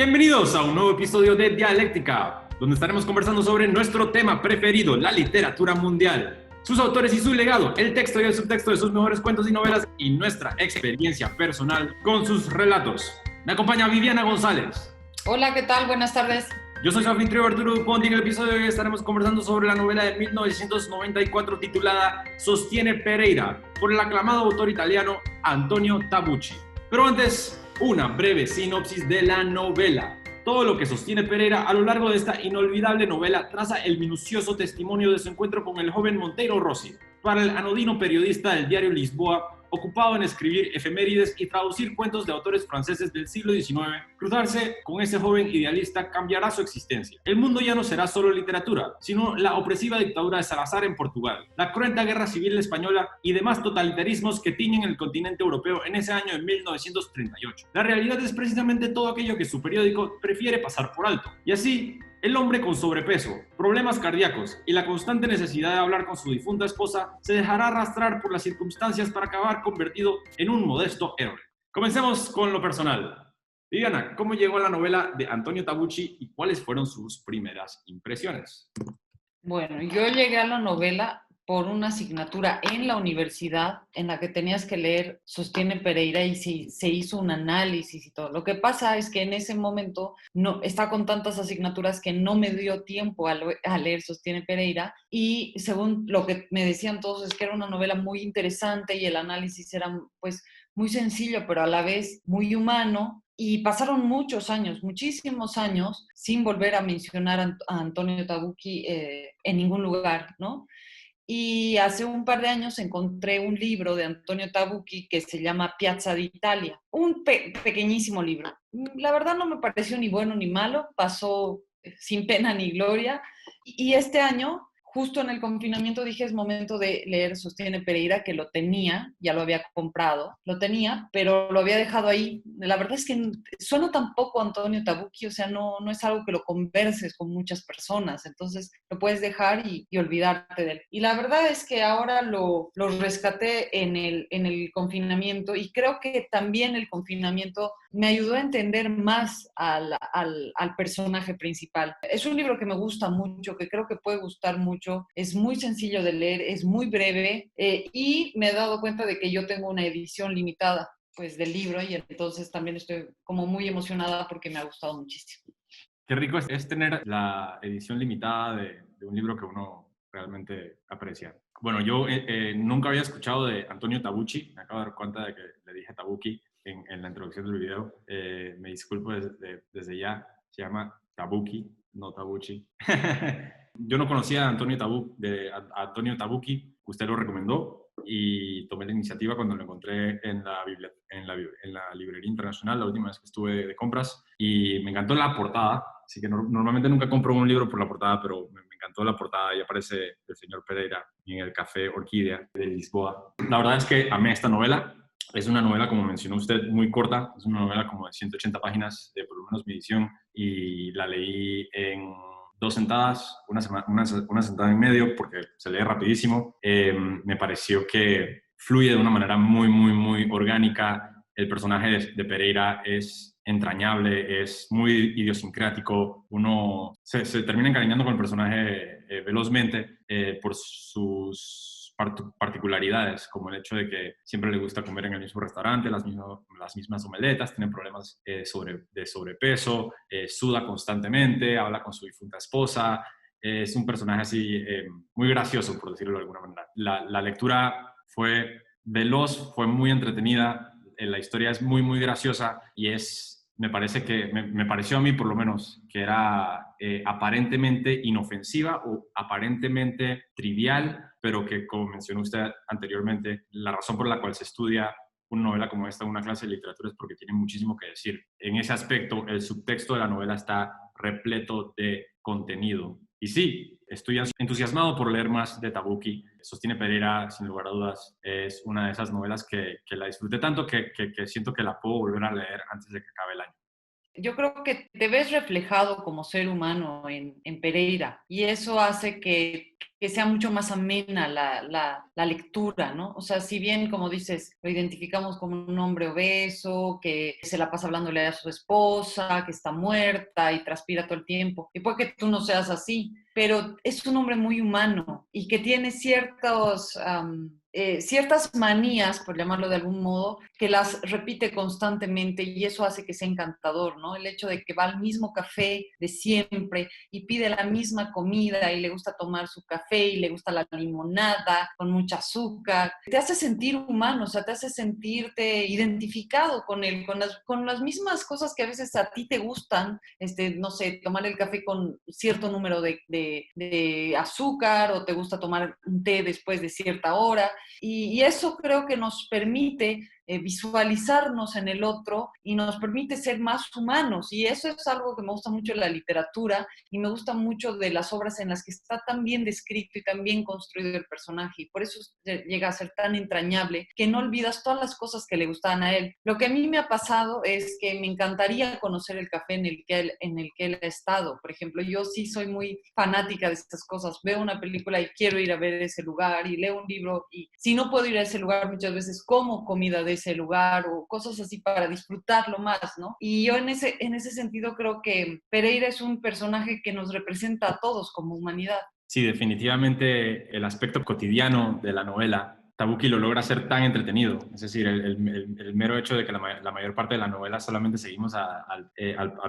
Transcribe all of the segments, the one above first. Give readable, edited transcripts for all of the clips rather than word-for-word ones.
Bienvenidos a un nuevo episodio de Dialéctica, donde estaremos conversando sobre nuestro tema preferido, la literatura mundial, sus autores y su legado, el texto y el subtexto de sus mejores cuentos y novelas y nuestra experiencia personal con sus relatos. Me acompaña Viviana González. Hola, ¿qué tal? Buenas tardes. Yo soy su anfitrión Arturo Ponti. En el episodio de hoy estaremos conversando sobre la novela de 1994 titulada Sostiene Pereira, por el aclamado autor italiano Antonio Tabucchi. Pero antes, una breve sinopsis de la novela. Todo lo que sostiene Pereira a lo largo de esta inolvidable novela traza el minucioso testimonio de su encuentro con el joven Monteiro Rossi, para el anodino periodista del diario Lisboa, ocupado en escribir efemérides y traducir cuentos de autores franceses del siglo XIX, cruzarse con ese joven idealista cambiará su existencia. El mundo ya no será solo literatura, sino la opresiva dictadura de Salazar en Portugal, la cruenta guerra civil española y demás totalitarismos que tiñen el continente europeo en ese año de 1938. La realidad es precisamente todo aquello que su periódico prefiere pasar por alto. Y así, el hombre con sobrepeso, problemas cardíacos y la constante necesidad de hablar con su difunta esposa se dejará arrastrar por las circunstancias para acabar convertido en un modesto héroe. Comencemos con lo personal. Viviana, ¿cómo llegó a la novela de Antonio Tabucchi y cuáles fueron sus primeras impresiones? Bueno, yo llegué a la novela por una asignatura en la universidad en la que tenías que leer Sostiene Pereira y se hizo un análisis y todo. Lo que pasa es que en ese momento no está con tantas asignaturas que no me dio tiempo a leer Sostiene Pereira, y según lo que me decían todos es que era una novela muy interesante y el análisis era pues muy sencillo pero a la vez muy humano. Y pasaron muchos años, muchísimos años, sin volver a mencionar a Antonio Tabucchi en ningún lugar, ¿no? Y hace un par de años encontré un libro de Antonio Tabucchi que se llama Piazza d'Italia, un pequeñísimo libro. La verdad no me pareció ni bueno ni malo, pasó sin pena ni gloria. Y este año, justo en el confinamiento, dije es momento de leer Sostiene Pereira, que lo tenía, ya lo había comprado, lo tenía, pero lo había dejado ahí. La verdad es que suena tan poco Antonio Tabucchi, o sea, no es algo que lo converses con muchas personas, entonces lo puedes dejar y olvidarte de él. Y la verdad es que ahora lo rescaté en el confinamiento, y creo que también el confinamiento me ayudó a entender más al personaje principal. Es un libro que me gusta mucho, que creo que puede gustar mucho, es muy sencillo de leer, es muy breve, y me he dado cuenta de que yo tengo una edición limitada pues del libro, y entonces también estoy como muy emocionada porque me ha gustado muchísimo. Qué rico es tener la edición limitada de un libro que uno realmente aprecia. Bueno, yo nunca había escuchado de Antonio Tabucchi, me acabo de dar cuenta de que le dije Tabucchi en la introducción del video. Me disculpo desde ya, se llama Tabucchi, no Tabucchi. Yo no conocía a Antonio Tabucchi, usted lo recomendó y tomé la iniciativa cuando lo encontré en la librería internacional la última vez que estuve de compras, y me encantó la portada. Así que normalmente nunca compro un libro por la portada, pero me encantó la portada y aparece el señor Pereira en el Café Orquídea de Lisboa. La verdad es que amé esta novela. Es una novela, como mencionó usted, muy corta. Es una novela como de 180 páginas, de por lo menos mi edición, y la leí en dos sentadas, una sentada y medio, porque se lee rapidísimo. Me pareció que fluye de una manera muy, muy, muy orgánica. El personaje de Pereira es entrañable, es muy idiosincrático. Uno se termina encariñando con el personaje velozmente por sus particularidades, como el hecho de que siempre le gusta comer en el mismo restaurante, las mismas omeletas, tiene problemas de sobrepeso, suda constantemente, habla con su difunta esposa. Es un personaje así muy gracioso, por decirlo de alguna manera. La lectura fue veloz, fue muy entretenida, la historia es muy, muy graciosa y me pareció a mí por lo menos que era aparentemente inofensiva o aparentemente trivial, pero que, como mencionó usted anteriormente, la razón por la cual se estudia una novela como esta, una clase de literatura, es porque tiene muchísimo que decir. En ese aspecto, el subtexto de la novela está repleto de contenido. Y sí, estoy entusiasmado por leer más de Tabucchi. Sostiene Pereira, sin lugar a dudas, es una de esas novelas que la disfruté tanto que siento que la puedo volver a leer antes de que acabe el año. Yo creo que te ves reflejado como ser humano en Pereira y eso hace que sea mucho más amena la lectura, ¿no? O sea, si bien, como dices, lo identificamos como un hombre obeso, que se la pasa hablándole a su esposa, que está muerta y transpira todo el tiempo, y puede que tú no seas así, pero es un hombre muy humano y que tiene ciertas manías, por llamarlo de algún modo, que las repite constantemente y eso hace que sea encantador, ¿no? El hecho de que va al mismo café de siempre y pide la misma comida y le gusta tomar su café y le gusta la limonada con mucha azúcar, te hace sentir humano, o sea, te hace sentirte identificado con él, con las mismas cosas que a veces a ti te gustan, no sé, tomar el café con cierto número de azúcar o te gusta tomar un té después de cierta hora. Y eso creo que nos permite visualizarnos en el otro y nos permite ser más humanos. Y eso es algo que me gusta mucho de la literatura y me gusta mucho de las obras en las que está tan bien descrito y tan bien construido el personaje. Y por eso llega a ser tan entrañable que no olvidas todas las cosas que le gustaban a él. Lo que a mí me ha pasado es que me encantaría conocer el café en el que él ha estado. Por ejemplo, yo sí soy muy fanática de estas cosas. Veo una película y quiero ir a ver ese lugar y leo un libro y si no puedo ir a ese lugar muchas veces como comida de ese lugar o cosas así para disfrutarlo más, ¿no? Y yo en ese sentido creo que Pereira es un personaje que nos representa a todos como humanidad. Sí, definitivamente el aspecto cotidiano de la novela, Tabucchi lo logra hacer tan entretenido. Es decir, el mero hecho de que la mayor parte de la novela solamente seguimos al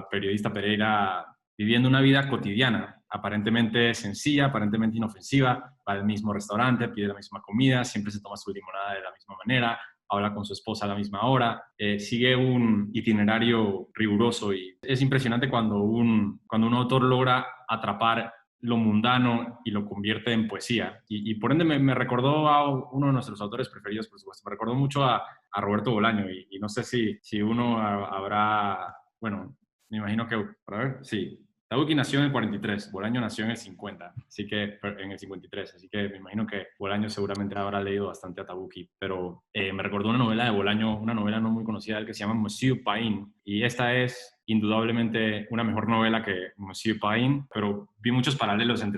periodista Pereira viviendo una vida cotidiana, aparentemente sencilla, aparentemente inofensiva, va al mismo restaurante, pide la misma comida, siempre se toma su limonada de la misma manera, habla con su esposa a la misma hora, sigue un itinerario riguroso y es impresionante cuando un autor logra atrapar lo mundano y lo convierte en poesía. Y por ende me recordó a uno de nuestros autores preferidos, por supuesto. Me recordó mucho a Roberto Bolaño y no sé si uno habrá, bueno, me imagino que, para ver, sí. Tabucchi nació en el 43, Bolaño nació en el 50, así que en el 53, así que me imagino que Bolaño seguramente habrá leído bastante a Tabucchi, pero me recordó una novela de Bolaño, una novela no muy conocida que se llama Monsieur Pain, y esta es indudablemente una mejor novela que Monsieur Pain, pero vi muchos paralelos en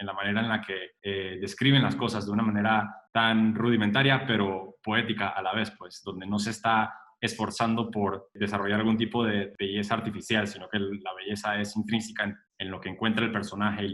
la manera en la que describen las cosas de una manera tan rudimentaria, pero poética a la vez, pues, donde no se está esforzando por desarrollar algún tipo de belleza artificial, sino que la belleza es intrínseca en lo que encuentra el personaje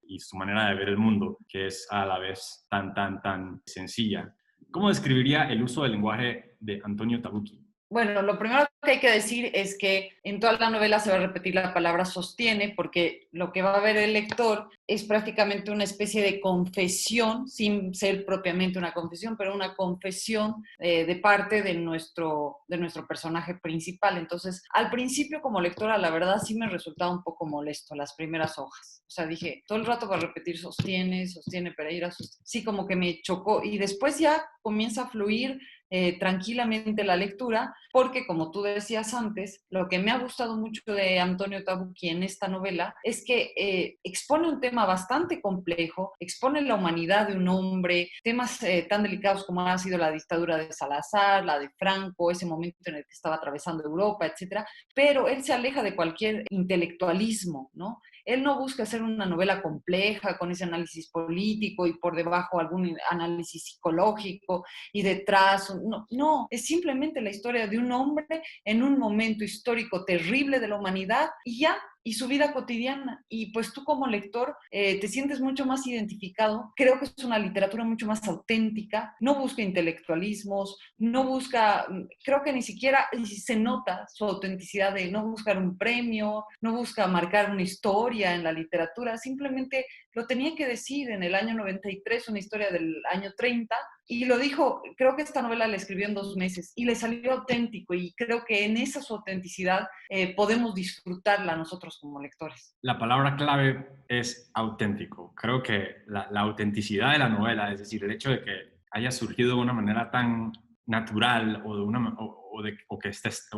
y su manera de ver el mundo, que es a la vez tan sencilla. ¿Cómo describiría el uso del lenguaje de Antonio Tabucchi? Bueno, lo primero que hay que decir es que en toda la novela se va a repetir la palabra sostiene, porque lo que va a ver el lector es prácticamente una especie de confesión, sin ser propiamente una confesión, pero una confesión de parte de nuestro personaje principal. Entonces, al principio como lectora, la verdad sí me resultaba un poco molesto las primeras hojas. O sea, dije, todo el rato va a repetir sostiene Pereira, sostiene. Sí, como que me chocó. Y después ya comienza a fluir tranquilamente la lectura, porque como tú decías antes, lo que me ha gustado mucho de Antonio Tabucchi en esta novela es que expone un tema bastante complejo, expone la humanidad de un hombre, temas tan delicados como ha sido la dictadura de Salazar, la de Franco, ese momento en el que estaba atravesando Europa, etcétera, pero él se aleja de cualquier intelectualismo, ¿no? Él no busca hacer una novela compleja con ese análisis político y por debajo algún análisis psicológico y detrás, no, no, es simplemente la historia de un hombre en un momento histórico terrible de la humanidad y ya, y su vida cotidiana. Y pues tú como lector te sientes mucho más identificado. Creo que es una literatura mucho más auténtica, no busca intelectualismos, no busca, creo que ni siquiera se nota su autenticidad de no buscar un premio, no busca marcar una historia en la literatura, simplemente lo tenía que decir en el año 93, una historia del año 30, y lo dijo, creo que esta novela la escribió en 2 meses y le salió auténtico y creo que en esa su autenticidad podemos disfrutarla nosotros como lectores. La palabra clave es auténtico. Creo que la autenticidad de la novela, es decir, el hecho de que haya surgido de una manera tan natural o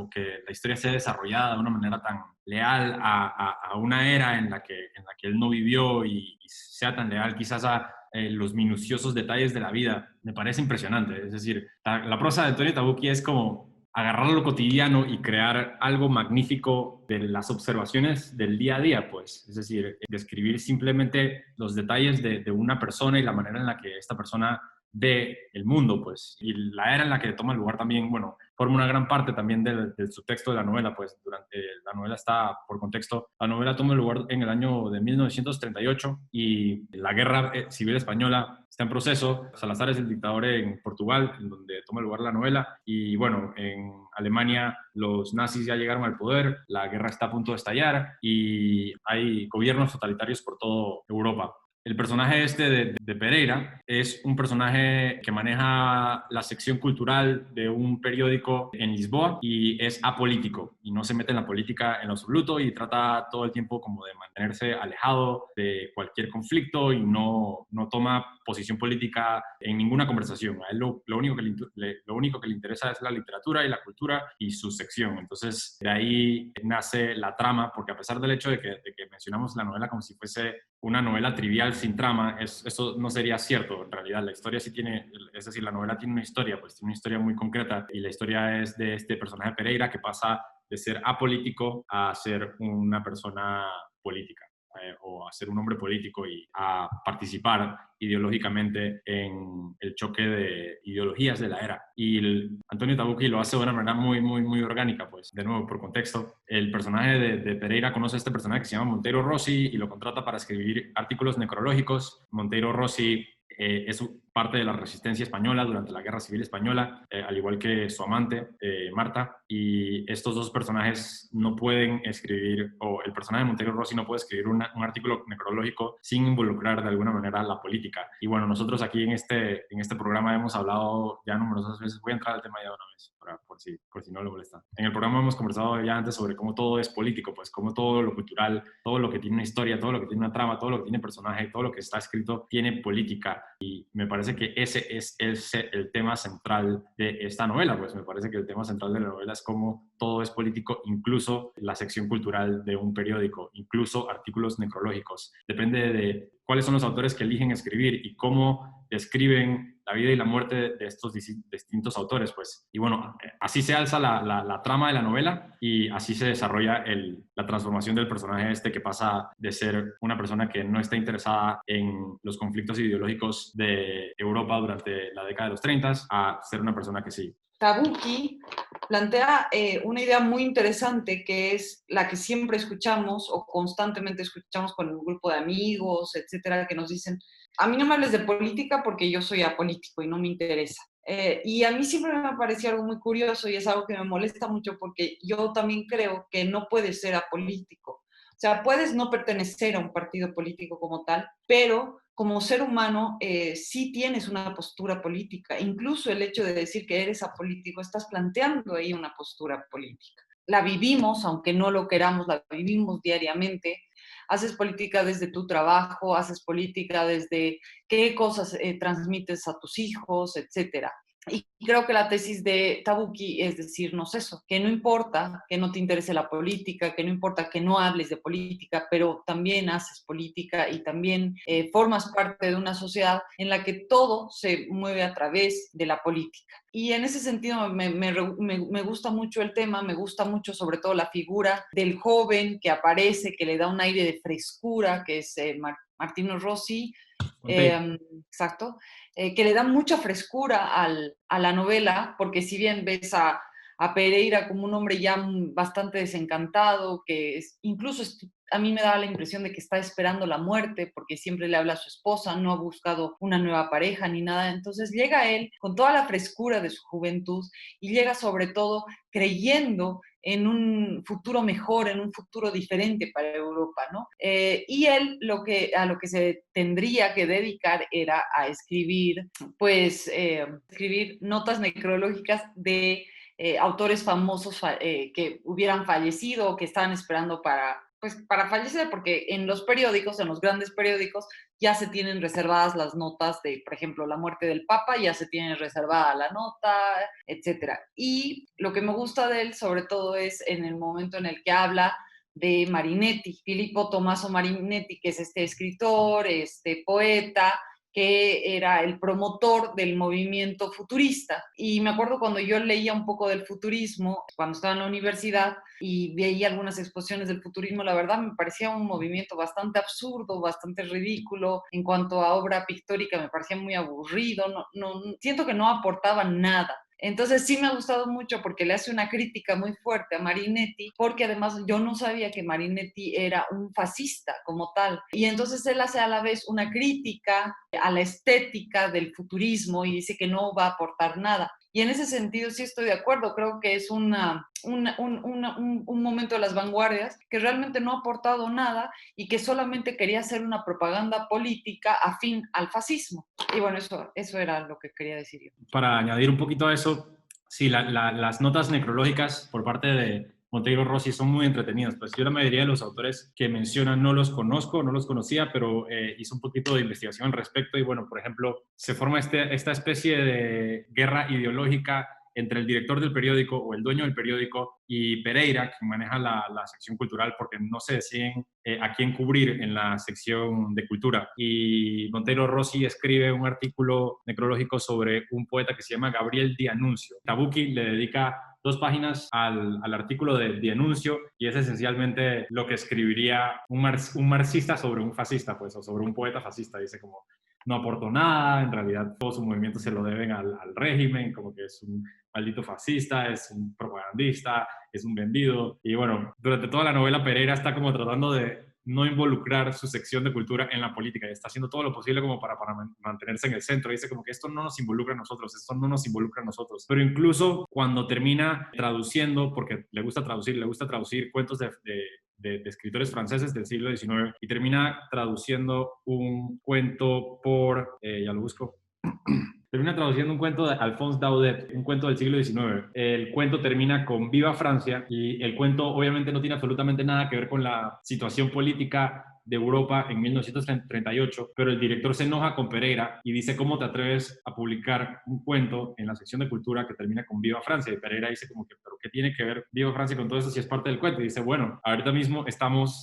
que la historia esté desarrollada de una manera tan leal a una era en la que él no vivió y sea tan leal quizás a los minuciosos detalles de la vida, me parece impresionante. Es decir, la prosa de Antonio Tabucchi es como agarrar lo cotidiano y crear algo magnífico de las observaciones del día a día, pues. Es decir, describir simplemente los detalles de una persona y la manera en la que esta persona ve el mundo, pues. Y la era en la que toma lugar también, bueno, forma una gran parte también del subtexto de la novela, pues. Durante la novela está, por contexto, la novela toma lugar en el año de 1938 y la guerra civil española está en proceso. Salazar es el dictador en Portugal, en donde toma lugar la novela. Y bueno, en Alemania los nazis ya llegaron al poder, la guerra está a punto de estallar y hay gobiernos totalitarios por toda Europa. El personaje este de Pereira es un personaje que maneja la sección cultural de un periódico en Lisboa y es apolítico y no se mete en la política en lo absoluto y trata todo el tiempo como de mantenerse alejado de cualquier conflicto y no toma posición política en ninguna conversación. A él lo único que le interesa es la literatura y la cultura y su sección. Entonces, de ahí nace la trama, porque a pesar del hecho de que mencionamos la novela como si fuese una novela trivial sin trama, eso no sería cierto. En realidad, la historia sí tiene, es decir, la novela tiene una historia, pues tiene una historia muy concreta y la historia es de este personaje Pereira que pasa de ser apolítico a ser una persona política. O a ser un hombre político y a participar ideológicamente en el choque de ideologías de la era. Y Antonio Tabucchi lo hace de una manera muy orgánica, pues, de nuevo, por contexto. El personaje de Pereira conoce a este personaje que se llama Monteiro Rossi y lo contrata para escribir artículos necrológicos. Monteiro Rossi es parte de la resistencia española durante la Guerra Civil Española, al igual que su amante, Marta, y estos dos personajes no pueden escribir, o el personaje de Monteiro Rossi no puede escribir un artículo necrológico sin involucrar de alguna manera la política. Y bueno, nosotros aquí en este programa hemos hablado ya numerosas veces, voy a entrar al tema ya de una vez, por si no le molesta. En el programa hemos conversado ya antes sobre cómo todo es político, pues cómo todo lo cultural, todo lo que tiene una historia, todo lo que tiene una trama, todo lo que tiene personaje, todo lo que está escrito tiene política. Y me parece que ese es el tema central de esta novela, pues me parece que el tema central de la novela es cómo todo es político, incluso la sección cultural de un periódico, incluso artículos necrológicos. Depende de cuáles son los autores que eligen escribir y cómo describen la vida y la muerte de estos distintos autores, pues. Y bueno, así se alza la trama de la novela y así se desarrolla la transformación del personaje este que pasa de ser una persona que no está interesada en los conflictos ideológicos de Europa durante la década de los 30 a ser una persona que sí. Tabucchi plantea una idea muy interesante que es la que siempre escuchamos o constantemente escuchamos con un grupo de amigos, etcétera, que nos dicen, a mí no me hables de política porque yo soy apolítico y no me interesa. Y a mí siempre me pareció algo muy curioso y es algo que me molesta mucho porque yo también creo que no puedes ser apolítico. O sea, puedes no pertenecer a un partido político como tal, pero como ser humano sí tienes una postura política. Incluso el hecho de decir que eres apolítico, estás planteando ahí una postura política. La vivimos, aunque no lo queramos, la vivimos diariamente. Haces política desde tu trabajo, haces política desde qué cosas transmites a tus hijos, etcétera. Y creo que la tesis de Tabucchi es decirnos eso, que no importa que no te interese la política, que no importa que no hables de política, pero también haces política y también formas parte de una sociedad en la que todo se mueve a través de la política. Y en ese sentido me gusta mucho el tema, me gusta mucho sobre todo la figura del joven que aparece, que le da un aire de frescura, que es Martino Rossi, exacto, que le da mucha frescura a la novela, porque si bien ves a Pereira como un hombre ya bastante desencantado, que incluso a mí me da la impresión de que está esperando la muerte, porque siempre le habla a su esposa, no ha buscado una nueva pareja ni nada, entonces llega él con toda la frescura de su juventud y llega sobre todo creyendo en un futuro mejor, en un futuro diferente para Europa, ¿no? Y él a lo que se tendría que dedicar era a escribir, pues, escribir notas necrológicas de autores famosos que hubieran fallecido o que estaban esperando para fallecer, porque en los periódicos, en los grandes periódicos, ya se tienen reservadas las notas de, por ejemplo, la muerte del Papa, ya se tiene reservada la nota, etcétera. Y lo que me gusta de él, sobre todo, es en el momento en el que habla de Marinetti, Filippo Tommaso Marinetti, que es este escritor, este poeta, que era el promotor del movimiento futurista. Y me acuerdo cuando yo leía un poco del futurismo, cuando estaba en la universidad, y veía algunas exposiciones del futurismo, la verdad me parecía un movimiento bastante absurdo, bastante ridículo. En cuanto a obra pictórica, me parecía muy aburrido, siento que no aportaban nada. Entonces sí me ha gustado mucho porque le hace una crítica muy fuerte a Marinetti, porque además yo no sabía que Marinetti era un fascista como tal. Y entonces él hace a la vez una crítica a la estética del futurismo y dice que no va a aportar nada. Y en ese sentido sí estoy de acuerdo, creo que es un momento de las vanguardias que realmente no ha aportado nada y que solamente quería hacer una propaganda política afín al fascismo. Y bueno, eso era lo que quería decir yo. Para añadir un poquito a eso, sí, las notas necrológicas por parte de Monteiro Rossi son muy entretenidas. Pues yo la mayoría de los autores que mencionan no los conozco, no los conocía, pero hice un poquito de investigación al respecto y bueno, por ejemplo, se forma esta especie de guerra ideológica entre el director del periódico o el dueño del periódico y Pereira, que maneja la sección cultural, porque no se deciden a quién cubrir en la sección de cultura. Y Monteiro Rossi escribe un artículo necrológico sobre un poeta que se llama Gabriel D'Annunzio. Tabucchi le dedica 2 páginas al artículo de D'Annunzio y es esencialmente lo que escribiría un marxista sobre un fascista, pues, o sobre un poeta fascista. Dice como, no aportó nada, en realidad todo su movimiento se lo deben al régimen, como que es un maldito fascista, es un propagandista, es un vendido. Y bueno, durante toda la novela Pereira está como tratando de no involucrar su sección de cultura en la política y está haciendo todo lo posible como para mantenerse en el centro. Dice como que esto no nos involucra a nosotros, esto no nos involucra a nosotros. Pero incluso cuando termina traduciendo, porque le gusta traducir cuentos de escritores franceses del siglo XIX y termina traduciendo un cuento ya lo busco, termina traduciendo un cuento de Alphonse Daudet, un cuento del siglo XIX. El cuento termina con Viva Francia y el cuento obviamente no tiene absolutamente nada que ver con la situación política de Europa en 1938, pero el director se enoja con Pereira y dice, ¿cómo te atreves a publicar un cuento en la sección de cultura que termina con Viva Francia? Y Pereira dice como que, ¿pero qué tiene que ver Viva Francia con todo eso si es parte del cuento? Y dice, bueno, ahorita mismo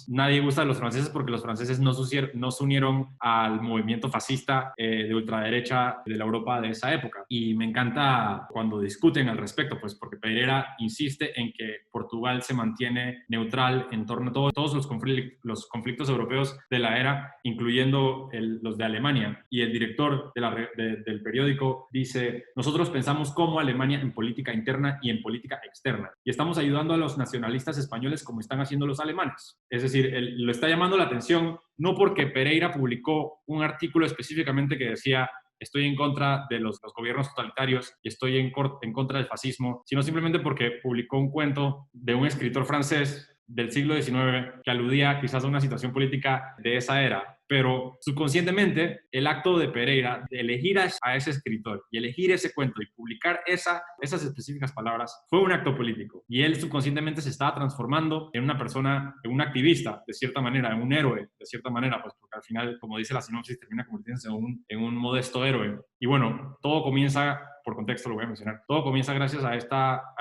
nadie gusta de los franceses porque los franceses no se unieron al movimiento fascista de ultraderecha de la Europa de esa época. Y me encanta cuando discuten al respecto, pues porque Pereira insiste en que Portugal se mantiene neutral en torno a todos los conflictos europeos de la era, incluyendo los de Alemania. Y el director del periódico dice, nosotros pensamos como Alemania en política interna y en política externa. Y estamos ayudando a los nacionalistas españoles como están haciendo los alemanes. Es decir, él lo está llamando la atención no porque Pereira publicó un artículo específicamente que decía estoy en contra de los gobiernos totalitarios y estoy en contra del fascismo, sino simplemente porque publicó un cuento de un escritor francés del siglo XIX que aludía quizás a una situación política de esa era, pero subconscientemente el acto de Pereira de elegir a ese escritor y elegir ese cuento y publicar esas específicas palabras fue un acto político y él subconscientemente se estaba transformando en una persona, en un activista de cierta manera, en un héroe de cierta manera, pues porque al final, como dice la sinopsis, termina convirtiéndose en un modesto héroe. Y bueno, todo comienza, por contexto lo voy a mencionar, todo comienza gracias a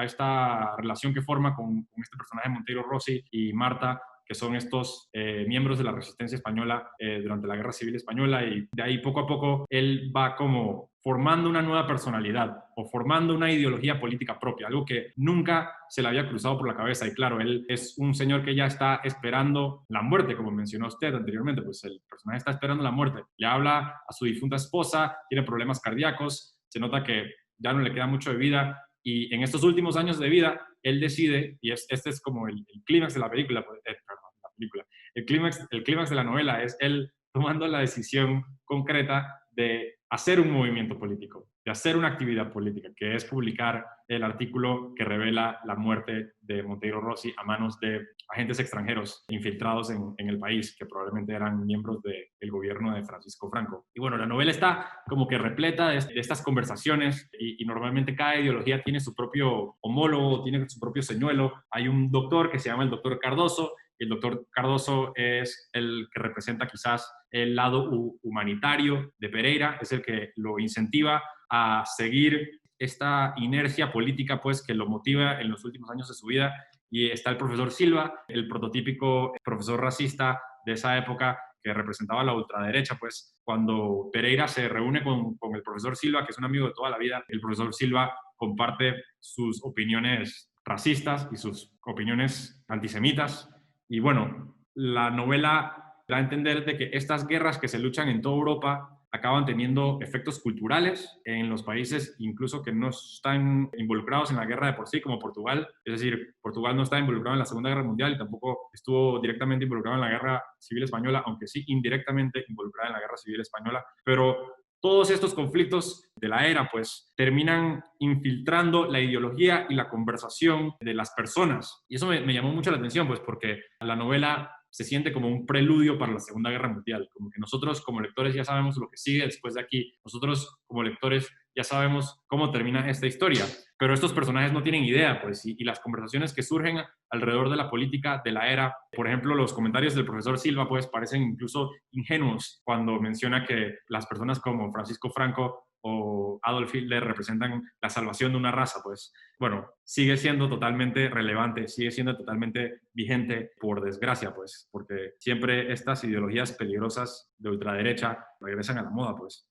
esta relación que forma con este personaje Monteiro Rossi y Marta, que son estos miembros de la resistencia española durante la Guerra Civil Española, y de ahí poco a poco él va como formando una nueva personalidad o formando una ideología política propia, algo que nunca se le había cruzado por la cabeza. Y claro, él es un señor que ya está esperando la muerte, como mencionó usted anteriormente, pues el personaje está esperando la muerte. Le habla a su difunta esposa, tiene problemas cardíacos, se nota que ya no le queda mucho de vida y en estos últimos años de vida él decide, y este es como el clímax de la película, el clímax de la novela es él tomando la decisión concreta de hacer un movimiento político, de hacer una actividad política, que es publicar el artículo que revela la muerte de Monteiro Rossi a manos de agentes extranjeros infiltrados en el país, que probablemente eran miembros del gobierno de Francisco Franco. Y bueno, la novela está como que repleta de estas conversaciones y normalmente cada ideología tiene su propio homólogo, tiene su propio señuelo. Hay un doctor que se llama el doctor Cardoso, y el doctor Cardoso es el que representa quizás el lado humanitario de Pereira, es el que lo incentiva a seguir esta inercia política pues que lo motiva en los últimos años de su vida. Y está el profesor Silva, el prototípico profesor racista de esa época, que representaba la ultraderecha, pues cuando Pereira se reúne con el profesor Silva, que es un amigo de toda la vida, el profesor Silva comparte sus opiniones racistas y sus opiniones antisemitas. Y bueno, la novela da a entender de que estas guerras que se luchan en toda Europa acaban teniendo efectos culturales en los países incluso que no están involucrados en la guerra de por sí, como Portugal. Es decir, Portugal no está involucrado en la Segunda Guerra Mundial y tampoco estuvo directamente involucrado en la Guerra Civil Española, aunque sí indirectamente involucrado en la Guerra Civil Española. Pero todos estos conflictos de la era, pues, terminan infiltrando la ideología y la conversación de las personas. Y eso me llamó mucho la atención, pues, porque la novela se siente como un preludio para la Segunda Guerra Mundial, como que nosotros como lectores ya sabemos lo que sigue después de aquí, nosotros como lectores ya sabemos cómo termina esta historia, pero estos personajes no tienen idea, pues, y las conversaciones que surgen alrededor de la política de la era, por ejemplo, los comentarios del profesor Silva, pues, parecen incluso ingenuos cuando menciona que las personas como Francisco Franco o Adolf Hitler representan la salvación de una raza, pues, bueno, sigue siendo totalmente relevante, sigue siendo totalmente vigente, por desgracia, pues, porque siempre estas ideologías peligrosas de ultraderecha regresan a la moda, pues.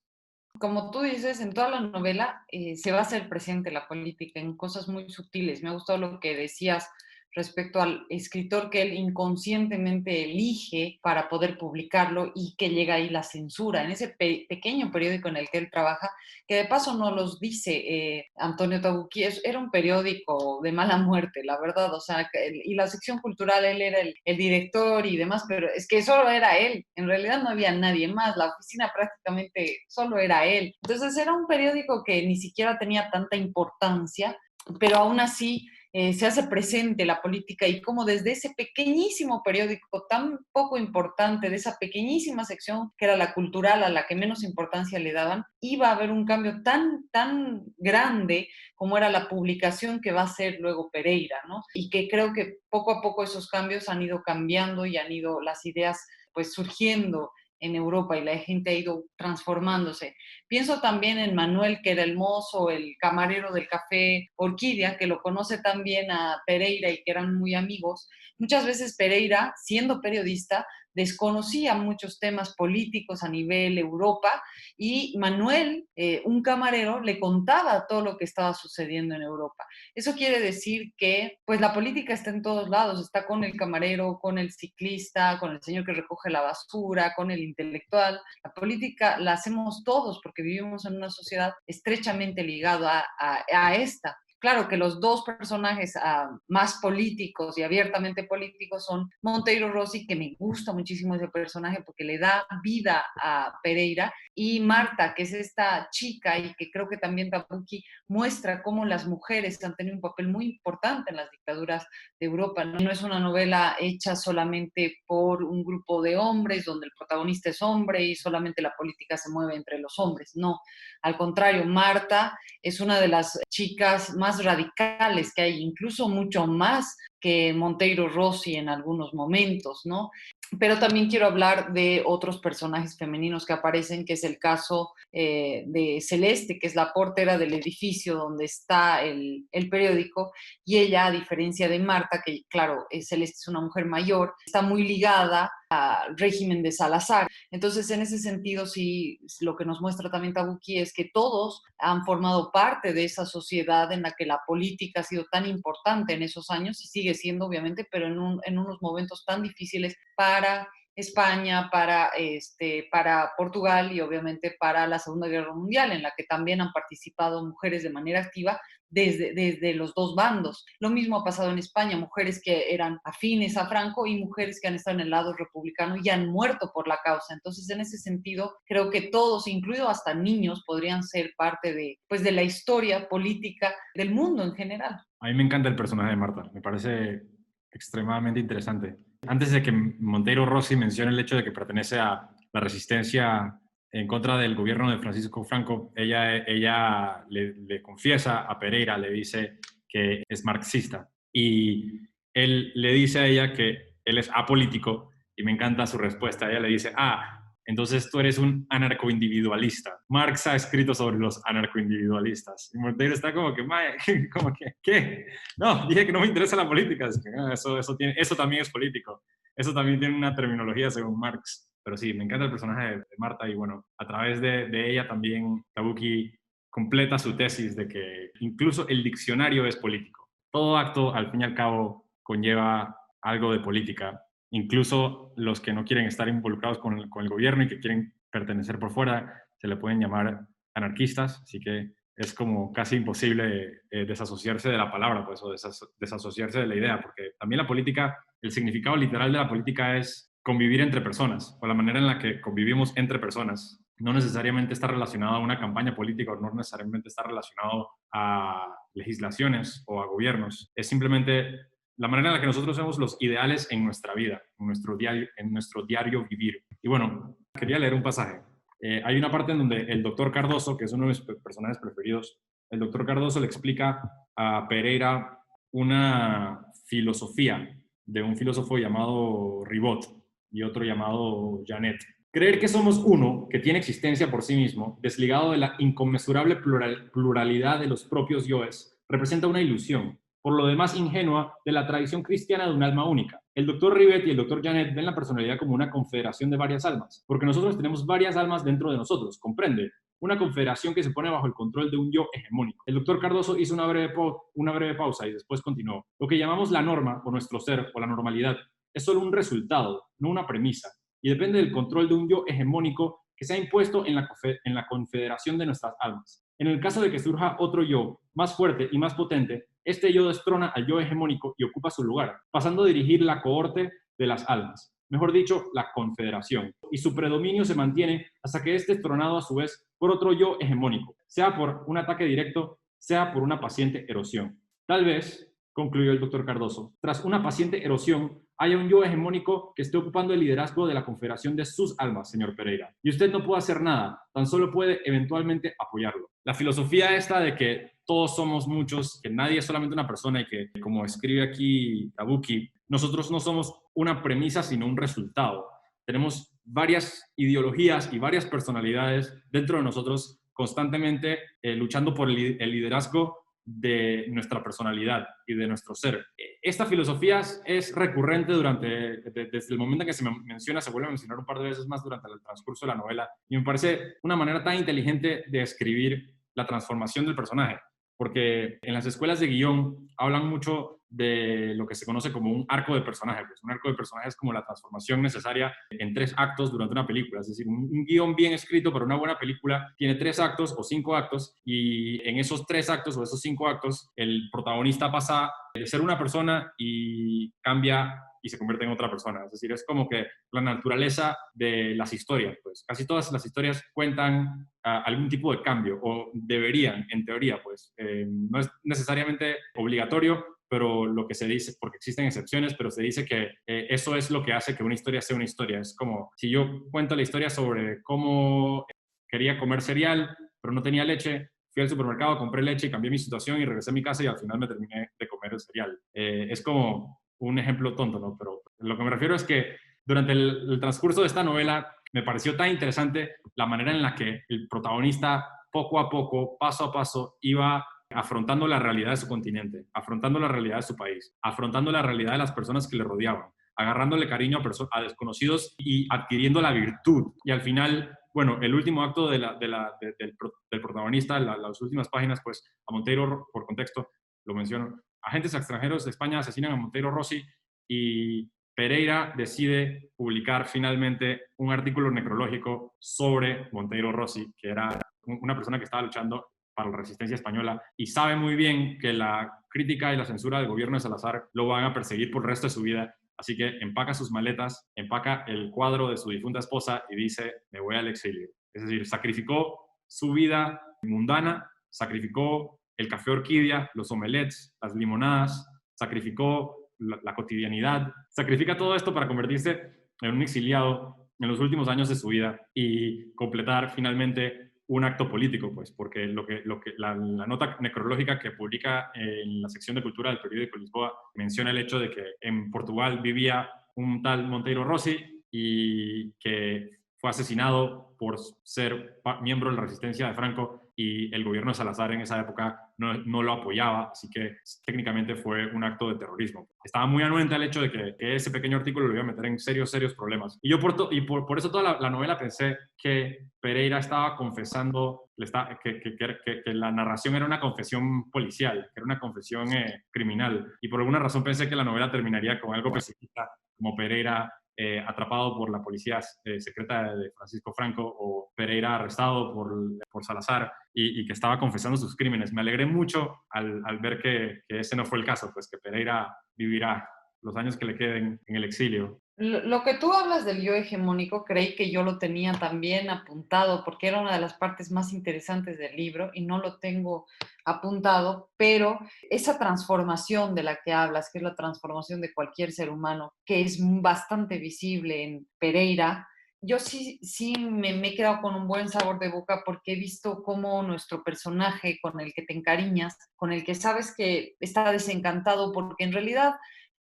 Como tú dices, en toda la novela se va a hacer presente la política en cosas muy sutiles. Me ha gustado lo que decías respecto al escritor que él inconscientemente elige para poder publicarlo y que llega ahí la censura en ese pequeño periódico en el que él trabaja, que de paso no los dice Antonio Tabucchi, era un periódico de mala muerte, la verdad, o sea, y la sección cultural, él era el director y demás, pero es que solo era él, en realidad no había nadie más, la oficina prácticamente solo era él. Entonces era un periódico que ni siquiera tenía tanta importancia, pero aún así se hace presente la política y cómo desde ese pequeñísimo periódico tan poco importante, de esa pequeñísima sección que era la cultural a la que menos importancia le daban, iba a haber un cambio tan grande como era la publicación que va a ser luego Pereira, ¿no? Y que creo que poco a poco esos cambios han ido cambiando y han ido las ideas pues surgiendo en Europa y la gente ha ido transformándose. Pienso también en Manuel, que era el mozo, el camarero del café Orquídea, que lo conoce también a Pereira y que eran muy amigos. Muchas veces Pereira, siendo periodista, desconocía muchos temas políticos a nivel Europa y Manuel, un camarero, le contaba todo lo que estaba sucediendo en Europa. Eso quiere decir que pues la política está en todos lados, está con el camarero, con el ciclista, con el señor que recoge la basura, con el intelectual. La política la hacemos todos porque vivimos en una sociedad estrechamente ligada a esta. Claro que los dos personajes más políticos y abiertamente políticos son Monteiro Rossi, que me gusta muchísimo ese personaje porque le da vida a Pereira, y Marta, que es esta chica y que creo que también Tabucchi muestra cómo las mujeres han tenido un papel muy importante en las dictaduras de Europa. No es una novela hecha solamente por un grupo de hombres, donde el protagonista es hombre y solamente la política se mueve entre los hombres. No, al contrario, Marta es una de las chicas más radicales que hay, incluso mucho más que Monteiro Rossi en algunos momentos, ¿no? Pero también quiero hablar de otros personajes femeninos que aparecen, que es el caso de Celeste, que es la portera del edificio donde está el periódico, y ella, a diferencia de Marta, que claro, Celeste es una mujer mayor, está muy ligada al régimen de Salazar. Entonces, en ese sentido, sí, lo que nos muestra también Tabucchi es que todos han formado parte de esa sociedad en la que la política ha sido tan importante en esos años y sigue siendo, obviamente, pero en unos momentos tan difíciles para España, para Portugal y obviamente para la Segunda Guerra Mundial, en la que también han participado mujeres de manera activa desde los dos bandos. Lo mismo ha pasado en España, mujeres que eran afines a Franco y mujeres que han estado en el lado republicano y han muerto por la causa. Entonces, en ese sentido, creo que todos, incluido hasta niños, podrían ser parte pues, de la historia política del mundo en general. A mí me encanta el personaje de Marta, me parece extremadamente interesante. Antes de que Monteiro Rossi mencione el hecho de que pertenece a la resistencia en contra del gobierno de Francisco Franco, ella le confiesa a Pereira, le dice que es marxista y él le dice a ella que él es apolítico y me encanta su respuesta. Ella le dice, entonces tú eres un anarcoindividualista. Marx ha escrito sobre los anarcoindividualistas. Y Monteiro está como que, como que, ¿qué? No, dije que no me interesa la política. Eso también es político. Eso también tiene una terminología según Marx. pero sí, me encanta el personaje de Marta y bueno, a través de ella también Tabucchi completa su tesis de que incluso el diccionario es político. Todo acto, al fin y al cabo, conlleva algo de política. Incluso los que no quieren estar involucrados con el gobierno y que quieren pertenecer por fuera, se le pueden llamar anarquistas, así que es como casi imposible desasociarse de la palabra, pues, o desasociarse de la idea, porque también la política, el significado literal de la política es convivir entre personas, o la manera en la que convivimos entre personas. No necesariamente está relacionado a una campaña política o no necesariamente está relacionado a legislaciones o a gobiernos. Es simplemente la manera en la que nosotros vemos los ideales en nuestra vida, en nuestro diario vivir. Y bueno, quería leer un pasaje. Hay una parte en donde el doctor Cardoso, que es uno de mis personajes preferidos, el doctor Cardoso le explica a Pereira una filosofía de un filósofo llamado Ribot y otro llamado Janet. Creer que somos uno que tiene existencia por sí mismo, desligado de la inconmensurable pluralidad de los propios yoes, representa una ilusión, por lo demás ingenua, de la tradición cristiana de un alma única. El doctor Rivet y el doctor Janet ven la personalidad como una confederación de varias almas, porque nosotros tenemos varias almas dentro de nosotros, comprende, una confederación que se pone bajo el control de un yo hegemónico. El doctor Cardoso hizo una breve pausa y después continuó. Lo que llamamos la norma, o nuestro ser, o la normalidad, es solo un resultado, no una premisa, y depende del control de un yo hegemónico que se ha impuesto en la confederación de nuestras almas. En el caso de que surja otro yo, más fuerte y más potente, este yo destrona al yo hegemónico y ocupa su lugar, pasando a dirigir la cohorte de las almas, mejor dicho, la confederación, y su predominio se mantiene hasta que es destronado a su vez por otro yo hegemónico, sea por un ataque directo, sea por una paciente erosión. Tal vez, concluyó el doctor Cardoso, tras una paciente erosión, haya un yo hegemónico que esté ocupando el liderazgo de la confederación de sus almas, señor Pereira. Y usted no puede hacer nada, tan solo puede eventualmente apoyarlo. La filosofía esta de que todos somos muchos, que nadie es solamente una persona y que, como escribe aquí Tabucchi, nosotros no somos una premisa sino un resultado. Tenemos varias ideologías y varias personalidades dentro de nosotros constantemente luchando por el liderazgo de nuestra personalidad y de nuestro ser. Esta filosofía es recurrente desde el momento en que se menciona, se vuelve a mencionar un par de veces más durante el transcurso de la novela, y me parece una manera tan inteligente de escribir la transformación del personaje, porque en las escuelas de guión hablan mucho de lo que se conoce como un arco de personaje. Pues un arco de personaje es como la transformación necesaria en 3 actos durante una película. Es decir, un guión bien escrito para una buena película tiene 3 actos o 5 actos, y en esos 3 actos o esos 5 actos el protagonista pasa de ser una persona y cambia y se convierte en otra persona. Es decir, es como que la naturaleza de las historias. Pues casi todas las historias cuentan algún tipo de cambio, o deberían, en teoría, pues. No es necesariamente obligatorio, pero lo que se dice, porque existen excepciones, pero se dice que eso es lo que hace que una historia sea una historia. Es como si yo cuento la historia sobre cómo quería comer cereal, pero no tenía leche, fui al supermercado, compré leche y cambié mi situación y regresé a mi casa y al final me terminé de comer el cereal. Es como un ejemplo tonto, ¿no? Pero lo que me refiero es que durante el transcurso de esta novela me pareció tan interesante la manera en la que el protagonista poco a poco, paso a paso, iba afrontando la realidad de su continente, afrontando la realidad de su país, afrontando la realidad de las personas que le rodeaban, agarrándole cariño a desconocidos y adquiriendo la virtud. Y al final, bueno, el último acto del protagonista, las últimas páginas, pues a Monteiro, por contexto, lo menciono, agentes extranjeros de España asesinan a Monteiro Rossi y Pereira decide publicar finalmente un artículo necrológico sobre Monteiro Rossi, que era una persona que estaba luchando para la resistencia española y sabe muy bien que la crítica y la censura del gobierno de Salazar lo van a perseguir por el resto de su vida. Así que empaca sus maletas, empaca el cuadro de su difunta esposa y dice, me voy al exilio. Es decir, sacrificó su vida mundana, sacrificó el café orquídea, los omelets, las limonadas, sacrificó la cotidianidad, sacrifica todo esto para convertirse en un exiliado en los últimos años de su vida y completar finalmente un acto político, pues, porque la nota necrológica que publica en la sección de cultura del periódico Lisboa menciona el hecho de que en Portugal vivía un tal Monteiro Rossi y que fue asesinado por ser miembro de la resistencia de Franco, y el gobierno de Salazar en esa época no lo apoyaba, así que técnicamente fue un acto de terrorismo. Estaba muy anuente al hecho de que ese pequeño artículo lo iba a meter en serios problemas. Y yo por eso toda la novela pensé que Pereira estaba confesando, que la narración era una confesión policial, que era una confesión criminal. Y por alguna razón pensé que la novela terminaría con algo pesimista, como Pereira atrapado por la policía secreta de Francisco Franco, o Pereira arrestado por Salazar y que estaba confesando sus crímenes. Me alegré mucho al ver que ese no fue el caso, pues que Pereira vivirá los años que le queden en el exilio. Lo que tú hablas del yo hegemónico, creí que yo lo tenía también apuntado porque era una de las partes más interesantes del libro y no lo tengo apuntado, pero esa transformación de la que hablas, que es la transformación de cualquier ser humano, que es bastante visible en Pereira, yo sí me he quedado con un buen sabor de boca porque he visto cómo nuestro personaje con el que te encariñas, con el que sabes que está desencantado porque en realidad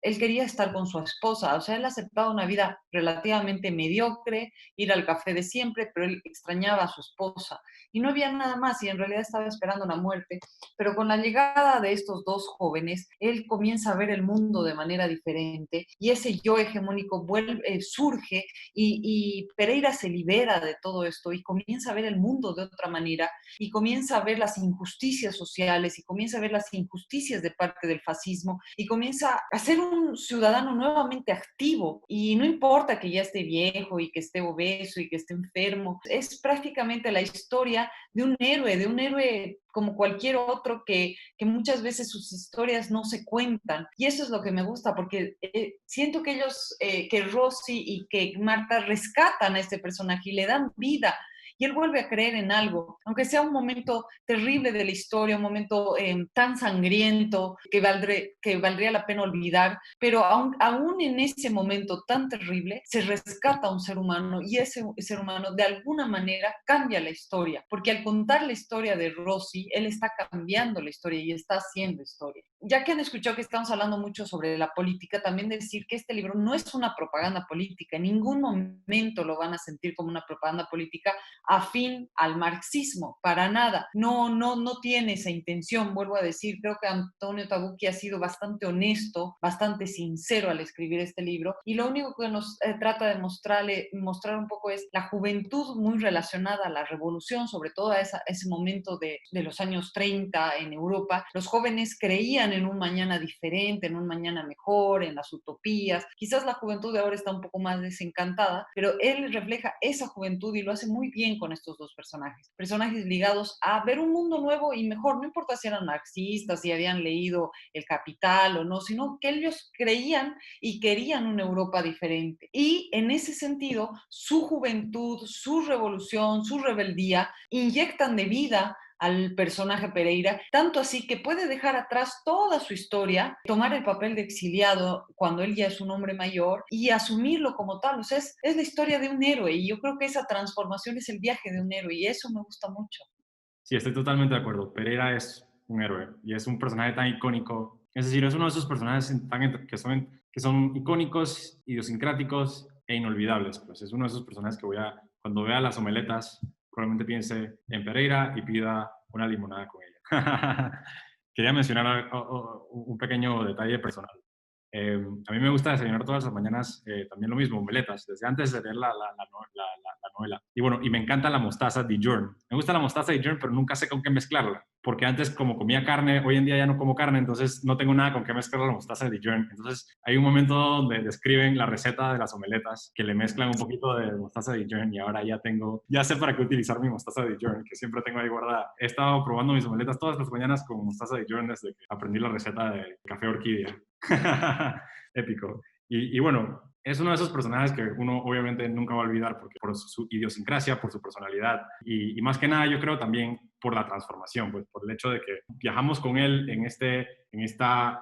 él quería estar con su esposa, o sea, él aceptaba una vida relativamente mediocre, ir al café de siempre, pero él extrañaba a su esposa y no había nada más y en realidad estaba esperando la muerte, pero con la llegada de estos dos jóvenes, él comienza a ver el mundo de manera diferente y ese yo hegemónico surge y Pereira se libera de todo esto y comienza a ver el mundo de otra manera y comienza a ver las injusticias sociales y comienza a ver las injusticias de parte del fascismo y comienza a ser un ciudadano nuevamente activo y no importa que ya esté viejo y que esté obeso y que esté enfermo, es prácticamente la historia de un héroe como cualquier otro que muchas veces sus historias no se cuentan. Y eso es lo que me gusta, porque siento que ellos, que Rosy y que Marta rescatan a este personaje y le dan vida y él vuelve a creer en algo, aunque sea un momento terrible de la historia, un momento tan sangriento que valdría la pena olvidar, pero aún en ese momento tan terrible se rescata a un ser humano y ese ser humano de alguna manera cambia la historia, porque al contar la historia de Rosy, él está cambiando la historia y está haciendo historia. Ya que han escuchado que estamos hablando mucho sobre la política, también decir que este libro no es una propaganda política, en ningún momento lo van a sentir como una propaganda política afín al marxismo, para nada. No tiene esa intención, vuelvo a decir, creo que Antonio Tabucchi ha sido bastante honesto, bastante sincero al escribir este libro y lo único que nos trata de mostrar un poco es la juventud muy relacionada a la revolución, sobre todo a ese momento de los años 30 en Europa. Los jóvenes creían en un mañana diferente, en un mañana mejor, en las utopías. Quizás la juventud de ahora está un poco más desencantada, pero él refleja esa juventud y lo hace muy bien con estos dos personajes ligados a ver un mundo nuevo y mejor, no importa si eran marxistas, si habían leído El Capital o no, sino que ellos creían y querían una Europa diferente. Y en ese sentido, su juventud, su revolución, su rebeldía, inyectan de vida al personaje Pereira, tanto así que puede dejar atrás toda su historia, tomar el papel de exiliado cuando él ya es un hombre mayor y asumirlo como tal. O sea, es la historia de un héroe y yo creo que esa transformación es el viaje de un héroe y eso me gusta mucho. Sí, estoy totalmente de acuerdo. Pereira es un héroe y es un personaje tan icónico. Es decir, es uno de esos personajes que son icónicos, idiosincráticos e inolvidables. Pues es uno de esos personajes que cuando vea las omeletas, probablemente piense en Pereira y pida una limonada con ella. Quería mencionar un pequeño detalle personal. A mí me gusta desayunar todas las mañanas también lo mismo, omeletas, desde antes de leer la novela. Y bueno, y me encanta la mostaza Dijon. Me gusta la mostaza Dijon, pero nunca sé con qué mezclarla. Porque antes, como comía carne, hoy en día ya no como carne, entonces no tengo nada con qué mezclar la mostaza Dijon. Entonces hay un momento donde describen la receta de las omeletas, que le mezclan un poquito de mostaza Dijon y ahora ya sé para qué utilizar mi mostaza Dijon, que siempre tengo ahí guardada. He estado probando mis omeletas todas las mañanas con mostaza Dijon desde que aprendí la receta de café orquídea. Épico. Y bueno, es uno de esos personajes que uno obviamente nunca va a olvidar por su idiosincrasia, por su personalidad y más que nada yo creo también por la transformación, pues por el hecho de que viajamos con él en esta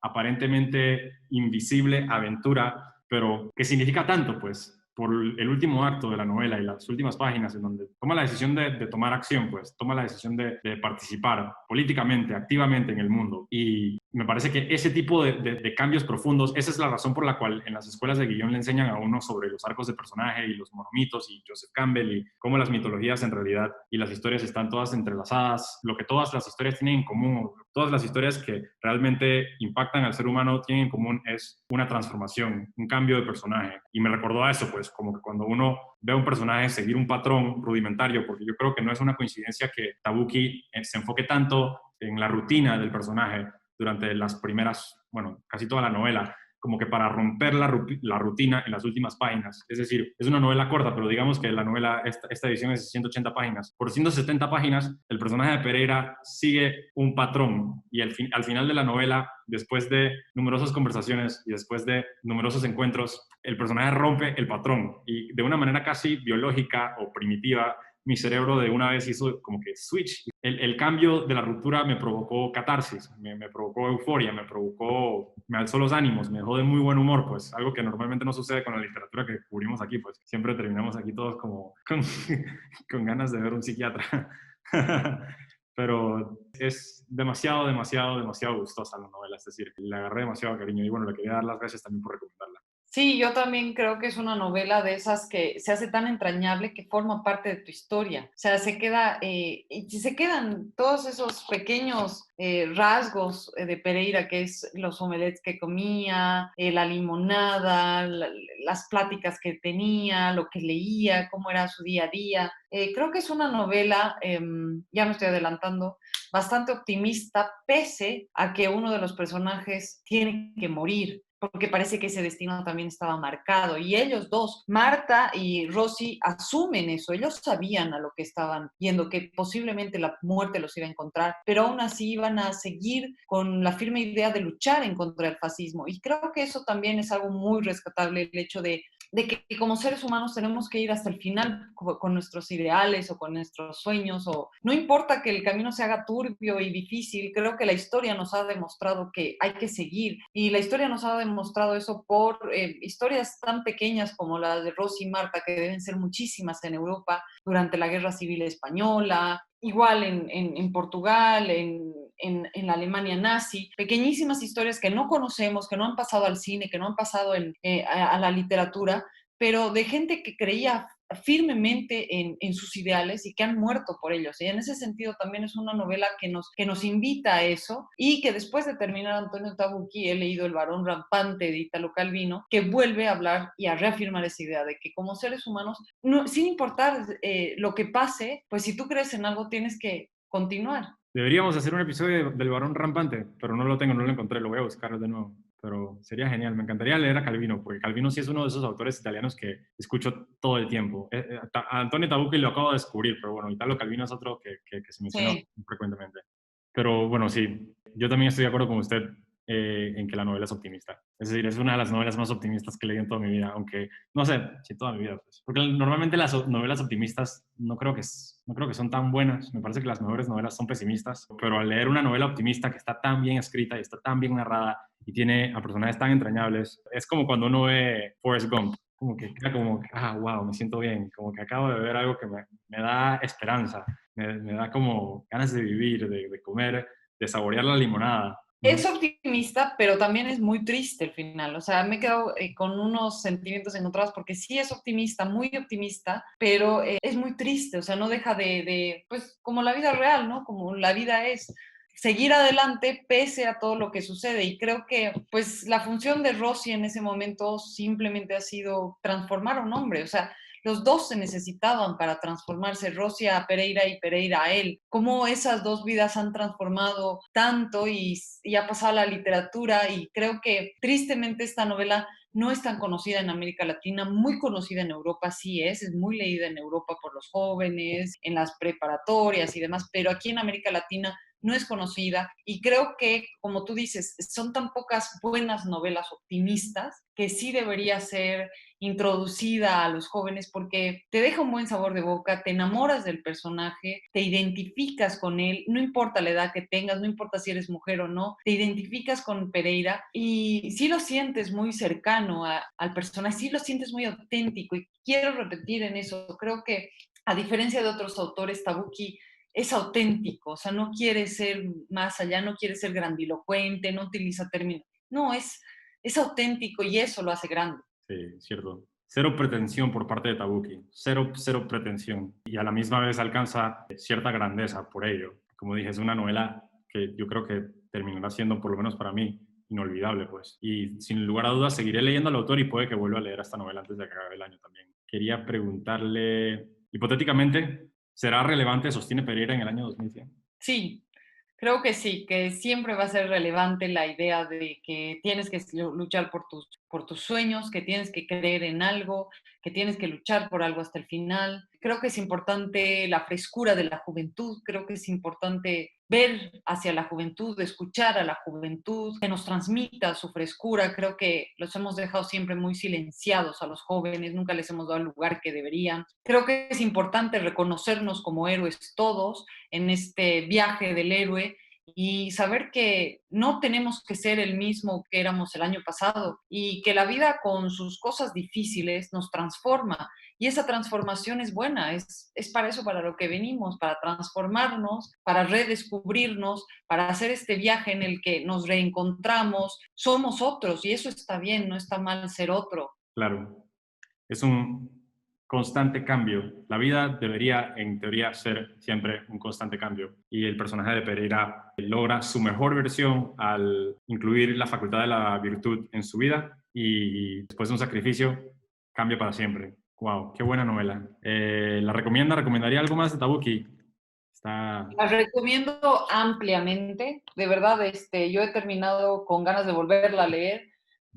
aparentemente invisible aventura, pero que significa tanto, pues por el último acto de la novela y las últimas páginas en donde toma la decisión de tomar acción, pues toma la decisión de participar políticamente, activamente en el mundo. Y me parece que ese tipo de cambios profundos, esa es la razón por la cual en las escuelas de guión le enseñan a uno sobre los arcos de personaje y los monomitos y Joseph Campbell y cómo las mitologías en realidad y las historias están todas entrelazadas, lo que todas las historias tienen en común, todas las historias que realmente impactan al ser humano tienen en común es una transformación, un cambio de personaje. Y me recordó a eso, pues, como que cuando uno ve a un personaje seguir un patrón rudimentario, porque yo creo que no es una coincidencia que Tabucchi se enfoque tanto en la rutina del personaje durante las primeras, bueno, casi toda la novela, como que para romper la rutina en las últimas páginas. Es decir, es una novela corta, pero digamos que la novela, esta edición es de 180 páginas. Por 170 páginas, el personaje de Pereira sigue un patrón y al final de la novela, después de numerosas conversaciones y después de numerosos encuentros, el personaje rompe el patrón y de una manera casi biológica o primitiva, mi cerebro de una vez hizo como que switch. El cambio de la ruptura me provocó catarsis, me provocó euforia, me alzó los ánimos, me dejó de muy buen humor, pues algo que normalmente no sucede con la literatura que cubrimos aquí, pues siempre terminamos aquí todos como con ganas de ver un psiquiatra. Pero es demasiado, demasiado, demasiado gustosa la novela, es decir, le agarré demasiado cariño y bueno, le quería dar las gracias también por recomendarla. Sí, yo también creo que es una novela de esas que se hace tan entrañable que forma parte de tu historia. O sea, y se quedan todos esos pequeños rasgos de Pereira, que es los omelets que comía, la limonada, las pláticas que tenía, lo que leía, cómo era su día a día. Creo que es una novela, ya me estoy adelantando, bastante optimista, pese a que uno de los personajes tiene que morir, porque parece que ese destino también estaba marcado. Y ellos dos, Marta y Rosy, asumen eso. Ellos sabían a lo que estaban yendo, que posiblemente la muerte los iba a encontrar, pero aún así iban a seguir con la firme idea de luchar en contra del fascismo. Y creo que eso también es algo muy rescatable, el hecho de que como seres humanos tenemos que ir hasta el final con nuestros ideales o con nuestros sueños, o no importa que el camino se haga turbio y difícil, creo que la historia nos ha demostrado que hay que seguir, y la historia nos ha demostrado eso por historias tan pequeñas como las de Rosy y Marta, que deben ser muchísimas en Europa durante la Guerra Civil Española, igual en Portugal, en la Alemania nazi, pequeñísimas historias que no conocemos, que no han pasado al cine, que no han pasado a la literatura, pero de gente que creía firmemente en sus ideales y que han muerto por ellos. Y en ese sentido también es una novela que nos invita a eso, y que después de terminar Antonio Tabucchi he leído El varón rampante de Italo Calvino, que vuelve a hablar y a reafirmar esa idea de que como seres humanos, no, sin importar lo que pase, pues si tú crees en algo tienes que continuar. Deberíamos hacer un episodio del varón rampante, pero no lo tengo, no lo encontré, lo voy a buscar de nuevo. Pero sería genial, me encantaría leer a Calvino, porque Calvino sí es uno de esos autores italianos que escucho todo el tiempo. A Antonio Tabucchi lo acabo de descubrir, pero bueno, Italo Calvino es otro que se menciona Sí. frecuentemente. Pero bueno, sí, yo también estoy de acuerdo con usted en que la novela es optimista. Es decir, es una de las novelas más optimistas que he leído en toda mi vida, aunque no sé si toda mi vida, pues. Porque normalmente las novelas optimistas no creo que son tan buenas. Me parece que las mejores novelas son pesimistas, pero al leer una novela optimista que está tan bien escrita y está tan bien narrada y tiene a personajes tan entrañables, es como cuando uno ve Forrest Gump, como que queda como, wow, me siento bien, como que acabo de ver algo que me da esperanza, me da como ganas de vivir, de comer, de saborear la limonada. Es optimista, pero también es muy triste el final. O sea, me he quedado con unos sentimientos encontrados porque sí es optimista, muy optimista, pero es muy triste. O sea, no deja pues como la vida real, ¿no? Como la vida es seguir adelante pese a todo lo que sucede. Y creo que, pues, la función de Rosy en ese momento simplemente ha sido transformar a un hombre. O sea, los dos se necesitaban para transformarse, Rosy a Pereira y Pereira a él. Cómo esas dos vidas han transformado tanto y ha pasado a la literatura, y creo que tristemente esta novela no es tan conocida en América Latina, muy conocida en Europa, sí es muy leída en Europa por los jóvenes, en las preparatorias y demás, pero aquí en América Latina no es conocida, y creo que, como tú dices, son tan pocas buenas novelas optimistas que sí debería ser introducida a los jóvenes, porque te deja un buen sabor de boca, te enamoras del personaje, te identificas con él, no importa la edad que tengas, no importa si eres mujer o no, te identificas con Pereira y sí lo sientes muy cercano al personaje, sí lo sientes muy auténtico, y quiero repetir en eso, creo que a diferencia de otros autores, Tabucchi es auténtico, o sea, no quiere ser más allá, no quiere ser grandilocuente, no utiliza términos, no, es auténtico y eso lo hace grande. Sí, cierto. Cero pretensión por parte de Tabuki, cero pretensión. Y a la misma vez alcanza cierta grandeza por ello. Como dije, es una novela que yo creo que terminará siendo, por lo menos para mí, inolvidable, pues. Y sin lugar a dudas seguiré leyendo al autor y puede que vuelva a leer esta novela antes de que acabe el año también. Quería preguntarle, hipotéticamente, ¿será relevante Sostiene Pereira en el año 2100? Sí, creo que sí, que siempre va a ser relevante la idea de que tienes que luchar por tus sueños, que tienes que creer en algo, que tienes que luchar por algo hasta el final. Creo que es importante la frescura de la juventud, creo que es importante ver hacia la juventud, escuchar a la juventud, que nos transmita su frescura. Creo que los hemos dejado siempre muy silenciados a los jóvenes, nunca les hemos dado el lugar que deberían. Creo que es importante reconocernos como héroes todos en este viaje del héroe y saber que no tenemos que ser el mismo que éramos el año pasado y que la vida con sus cosas difíciles nos transforma y esa transformación es buena, es para eso, para lo que venimos, para transformarnos, para redescubrirnos, para hacer este viaje en el que nos reencontramos, somos otros y eso está bien, no está mal ser otro. Claro, es un constante cambio. La vida debería, en teoría, ser siempre un constante cambio. Y el personaje de Pereira logra su mejor versión al incluir la facultad de la virtud en su vida y después de un sacrificio cambia para siempre. Wow, qué buena novela. ¿La recomienda? ¿Recomendaría algo más de Tabuki? Está... La recomiendo ampliamente, de verdad, yo he terminado con ganas de volverla a leer.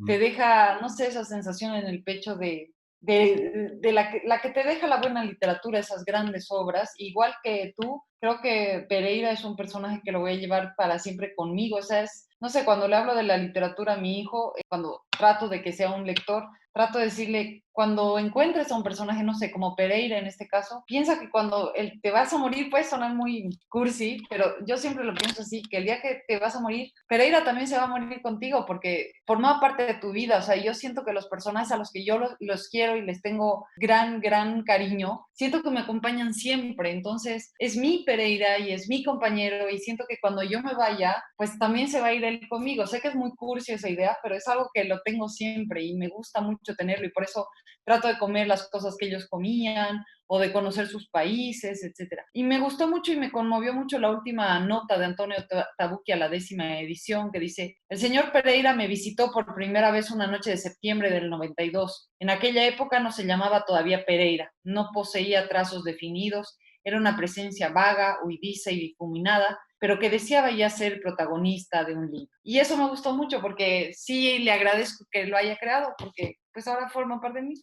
Te deja, no sé, esa sensación en el pecho de la que te deja la buena literatura, esas grandes obras. Igual que tú, creo que Pereira es un personaje que lo voy a llevar para siempre conmigo. O sea, no sé, cuando le hablo de la literatura a mi hijo, cuando trato de que sea un lector, trato de decirle, cuando encuentres a un personaje, no sé, como Pereira en este caso, piensa que cuando te vas a morir, puede sonar muy cursi, pero yo siempre lo pienso así, que el día que te vas a morir, Pereira también se va a morir contigo porque formaba parte de tu vida. O sea, yo siento que los personajes a los que yo los quiero y les tengo gran cariño, siento que me acompañan siempre. Entonces, es mi Pereira y es mi compañero y siento que cuando yo me vaya, pues también se va a ir él conmigo. Sé que es muy cursi esa idea, pero es algo que lo tengo siempre y me gusta mucho tenerlo y por eso trato de comer las cosas que ellos comían o de conocer sus países, etcétera. Y me gustó mucho y me conmovió mucho la última nota de Antonio Tabucchi a la 10ª edición que dice: el señor Pereira me visitó por primera vez una noche de septiembre del 92. En aquella época no se llamaba todavía Pereira, no poseía trazos definidos, era una presencia vaga, huidiza y difuminada, pero que deseaba ya ser protagonista de un libro. Y eso me gustó mucho porque sí le agradezco que lo haya creado, porque pues ahora forma parte de mí.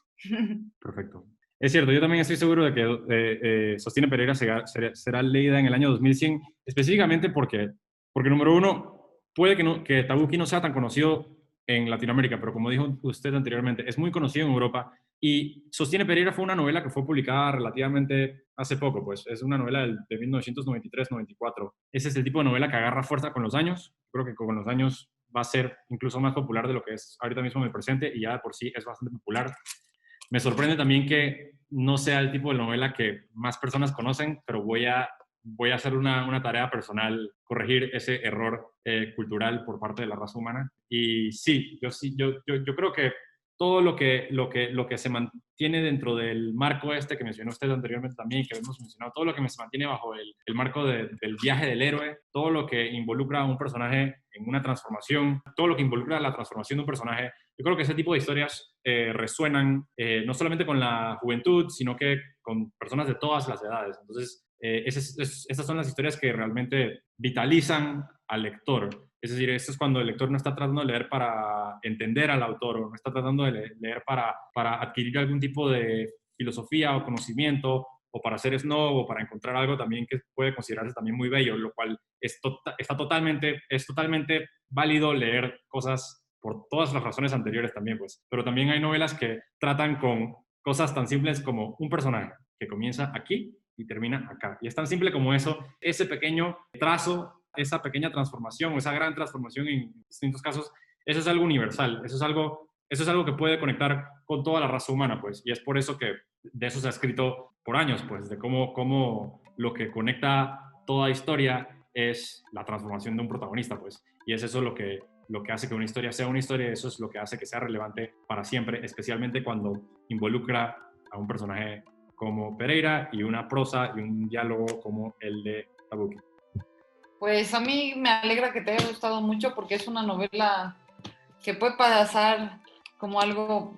Perfecto. Es cierto, yo también estoy seguro de que Sostiene Pereira será leída en el año 2100, específicamente porque número uno, puede que Tabucchi no sea tan conocido en Latinoamérica, pero como dijo usted anteriormente, es muy conocido en Europa y Sostiene Pereira fue una novela que fue publicada relativamente hace poco, pues es una novela de 1993-94. Ese es el tipo de novela que agarra fuerza con los años, creo que con los años va a ser incluso más popular de lo que es ahorita mismo en el presente y ya de por sí es bastante popular. Me sorprende también que no sea el tipo de novela que más personas conocen, pero voy a hacer una tarea personal, corregir ese error cultural por parte de la raza humana. Y sí, yo creo que todo lo que se mantiene dentro del marco este que mencionó usted anteriormente también y que hemos mencionado, todo lo que se mantiene bajo el marco del viaje del héroe, todo lo que involucra a un personaje en una transformación, todo lo que involucra la transformación de un personaje, yo creo que ese tipo de historias resuenan no solamente con la juventud, sino que con personas de todas las edades. Entonces, esas son las historias que realmente vitalizan al lector. Es decir, esto es cuando el lector no está tratando de leer para entender al autor o no está tratando de leer para adquirir algún tipo de filosofía o conocimiento o para ser snob o para encontrar algo también que puede considerarse también muy bello, lo cual es totalmente válido leer cosas por todas las razones anteriores también, pues. Pero también hay novelas que tratan con cosas tan simples como un personaje que comienza aquí y termina acá. Y es tan simple como eso, ese pequeño trazo, esa pequeña transformación o esa gran transformación en distintos casos, eso es algo universal, eso es algo eso es algo que puede conectar con toda la raza humana, pues, y es por eso que de eso se ha escrito por años, pues, de cómo lo que conecta toda historia es la transformación de un protagonista, pues, y es eso lo que hace que una historia sea una historia, eso es lo que hace que sea relevante para siempre, especialmente cuando involucra a un personaje como Pereira y una prosa y un diálogo como el de Tabuki. Pues a mí me alegra que te haya gustado mucho porque es una novela que puede pasar como algo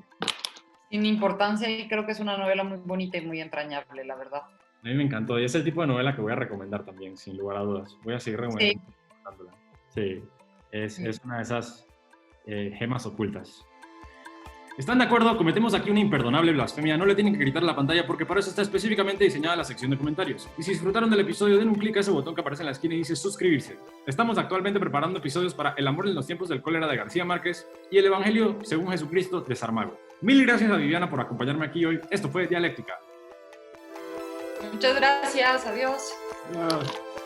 sin importancia y creo que es una novela muy bonita y muy entrañable, la verdad. A mí me encantó y es el tipo de novela que voy a recomendar también, sin lugar a dudas. Voy a seguir Sí. recomendándola. Sí, es una de esas gemas ocultas. ¿Están de acuerdo? Cometemos aquí una imperdonable blasfemia. No le tienen que gritar a la pantalla porque para eso está específicamente diseñada la sección de comentarios. Y si disfrutaron del episodio, den un clic a ese botón que aparece en la esquina y dice suscribirse. Estamos actualmente preparando episodios para El amor en los tiempos del cólera de García Márquez y El Evangelio según Jesucristo de Sarmago. Mil gracias a Viviana por acompañarme aquí hoy. Esto fue Dialéctica. Muchas gracias. Adiós. Adiós.